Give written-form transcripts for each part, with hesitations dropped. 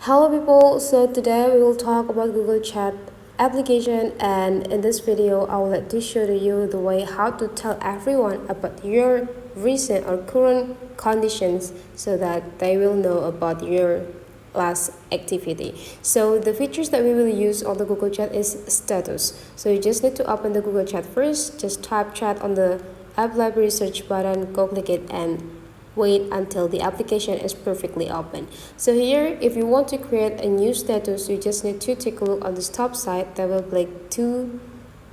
Hello people, so today we will talk about Google Chat application, and in this video I would like to show you the way how to tell everyone about your recent or current conditions so that they will know about your last activity. So the features that we will use on the Google Chat is status. So you just need to open the Google Chat first, just type chat on the app library search button, go click it and wait until the application is perfectly open. So here, if you want to create a new status, you just need to take a look on this top side. There will be two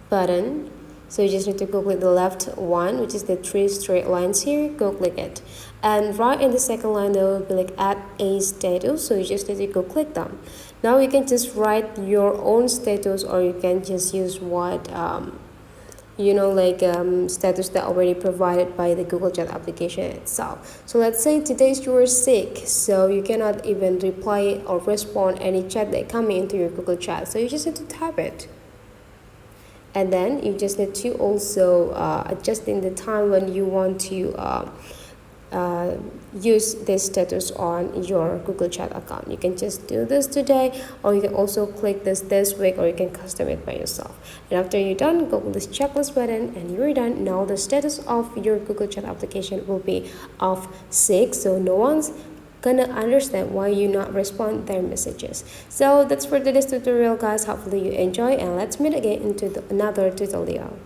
button. So you just need to go click the left one, which is the three straight lines here. Go click it, and right in the second line there will be add a status. So you just need to go click them. Now you can just write your own status, or you can just use what status that already provided by the Google Chat application itself. So let's say today you are sick, so you cannot even reply or respond any chat that come into your Google Chat. So you just need to type it, and then you just need to also adjust in the time when you want to use this status on your Google Chat account. You can just do this today, or you can also click this week, or you can custom it by yourself. And after you're done, go to this checklist button and you're done. Now the status of your Google Chat application will be of sick, so no one's gonna understand why you not respond their messages. So that's for today's tutorial, guys. Hopefully you enjoy, and let's meet again into another tutorial.